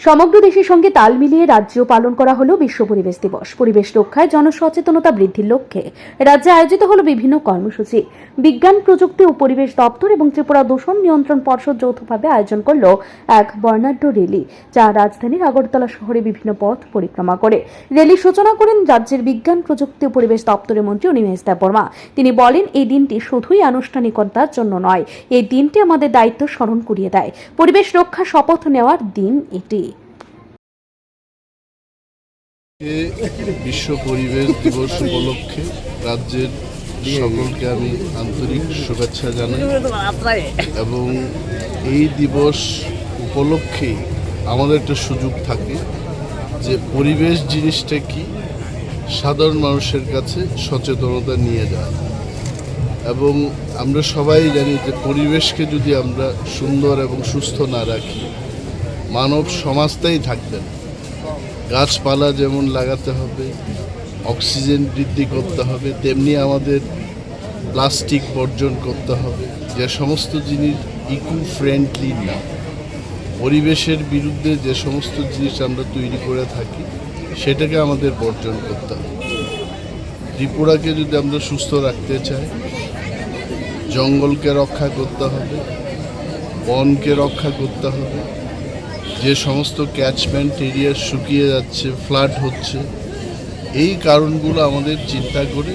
সমগ্র দেশের সঙ্গে তাল মিলিয়ে রাজ্যেও পালন করা হলো বিশ্ব পরিবেশ দিবস। পরিবেশ রক্ষায় জনসচেতনতা বৃদ্ধির লক্ষ্যে রাজ্যে আয়োজিত হলো বিভিন্ন কর্মসূচি। বিজ্ঞান, প্রযুক্তি ও পরিবেশ দপ্তর এবং ত্রিপুরা দূষণ নিয়ন্ত্রণ পর্ষদ যৌথভাবে আয়োজন করল এক বর্ণাঢ্য র্যালি, যা রাজধানীর আগরতলা শহরে বিভিন্ন পথ পরিক্রমা করে। র্যালির সূচনা করেন রাজ্যের বিজ্ঞান, প্রযুক্তি ও পরিবেশ দপ্তরের মন্ত্রী অনিমেষ দেববর্মা। তিনি বলেন, এই দিনটি শুধুই আনুষ্ঠানিকতার জন্য নয়, এই দিনটি আমাদের দায়িত্ব স্মরণ করিয়ে দেয়। পরিবেশ রক্ষা শপথ নেওয়ার দিন এটি। বিশ্ব পরিবেশ দিবস উপলক্ষে রাজ্যের সকলকে আমি আন্তরিক শুভেচ্ছা জানাই এবং এই দিবস উপলক্ষে আমাদের একটা সুযোগ থাকে যে পরিবেশ জিনিসটা কি সাধারণ মানুষের কাছে সচেতনতা নিয়ে যায়। এবং আমরা সবাই জানি যে পরিবেশকে যদি আমরা সুন্দর এবং সুস্থ না রাখি, মানব সমাজটাই থাকবে না। গাছপালা যেমন লাগাতে হবে, অক্সিজেন বৃদ্ধি করতে হবে, তেমনি আমাদের প্লাস্টিক বর্জন করতে হবে, যে সমস্ত জিনিস ইকো ফ্রেন্ডলি না। পরিবেশের বিরুদ্ধে যে সমস্ত জিনিস আমরা তৈরি করে থাকি সেটাকে আমাদের বর্জন করতে হবে। ত্রিপুরাকে যদি আমরা সুস্থ রাখতে চাই, জঙ্গলকে রক্ষা করতে হবে, বনকে রক্ষা করতে হবে। যে সমস্ত ক্যাচমেন্ট এরিয়া শুকিয়ে যাচ্ছে, ফ্লাড হচ্ছে, এই কারণগুলো আমাদের চিন্তা করে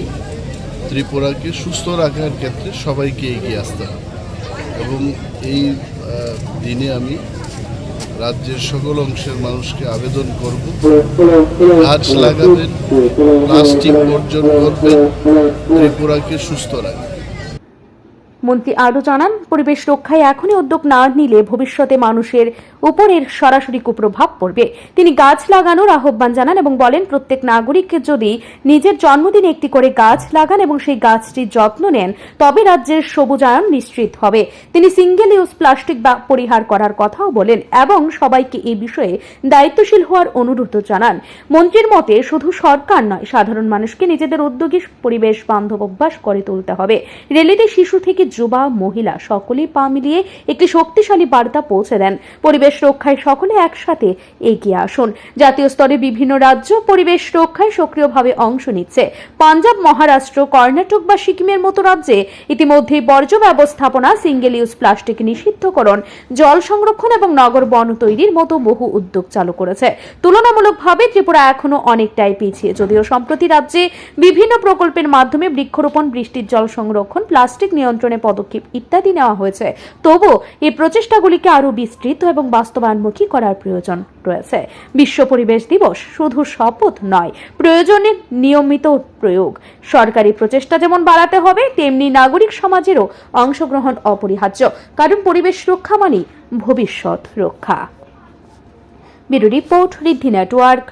ত্রিপুরাকে সুস্থ রাখার ক্ষেত্রে সবাইকে এগিয়ে আসতে হবে। এবং এই দিনে আমি রাজ্যের সকল অংশের মানুষকে আবেদন করব, গাছ লাগাবেন, প্লাস্টিক বর্জন করবেন, ত্রিপুরাকে সুস্থ রাখবেন। মন্ত্রী আরও জানান, পরিবেশ রক্ষায় এখনই উদ্যোগ না নিলে ভবিষ্যতে মানুষের উপরের সরাসরি কুপ্রভাব পড়বে। তিনি গাছ লাগানোর আহ্বান জানান এবং বলেন, প্রত্যেক নাগরিককে যদি নিজের জন্মদিনে একটি করে গাছ লাগান এবং সেই গাছটির যত্ন নেন, তবে রাজ্যের সবুজায়ন নিশ্চিত হবে। তিনি সিঙ্গেল ইউজ প্লাস্টিক পরিহার করার কথাও বলেন এবং সবাইকে এই বিষয়ে দায়িত্বশীল হওয়ার অনুরোধ জানান। মন্ত্রীর মতে শুধু সরকার নয়, সাধারণ মানুষকে নিজেদের উদ্যোগী পরিবেশ বান্ধব অভ্যাস করে তুলতে হবে। র্যালিতে শিশু থেকে যুবা, মহিলা সকলেই পা মিলিয়ে একটি শক্তিশালী বার্তা পৌঁছে দেন। পরিবেশ রক্ষায় সকলে একসাথে এগিয়ে আসুন। জাতীয় স্তরে বিভিন্ন রাজ্য পরিবেশ রক্ষায় সক্রিয়ভাবে অংশ নিচ্ছে। পাঞ্জাব, মহারাষ্ট্র, কর্ণাটক বা সিকিমের মতো রাজ্যে ইতিমধ্যেই বর্জ্য ব্যবস্থাপনা, সিঙ্গেল ইউজ প্লাস্টিক নিষিদ্ধকরণ, জল সংরক্ষণ এবং নগর বন তৈরির মতো বহু উদ্যোগ চালু করেছে। তুলনামূলকভাবে ত্রিপুরা এখনো অনেকটাই পিছিয়ে, যদিও সম্প্রতি রাজ্যে বিভিন্ন প্রকল্পের মাধ্যমে বৃক্ষরোপণ, বৃষ্টির জল সংরক্ষণ, প্লাস্টিক নিয়ন্ত্রণে পদক্ষেপ ইত্যাদি নেওয়া হয়েছে। তবুও এই প্রচেষ্টাগুলিকে আরও বিস্তৃত এবং বাস্তবায়নমুখী করার প্রয়োজন রয়েছে। বিশ্ব পরিবেশ দিবস শুধু শপথ নয়, প্রয়োজনের নিয়মিত প্রয়োগ। সরকারি প্রচেষ্টা যেমন বাড়াতে হবে, তেমনি নাগরিক সমাজেরও অংশগ্রহণ অপরিহার্য, কারণ পরিবেশ রক্ষা মানেই ভবিষ্যৎ রক্ষা। ব্যুরো রিপোর্ট, ঋদ্ধি নেটওয়ার্ক।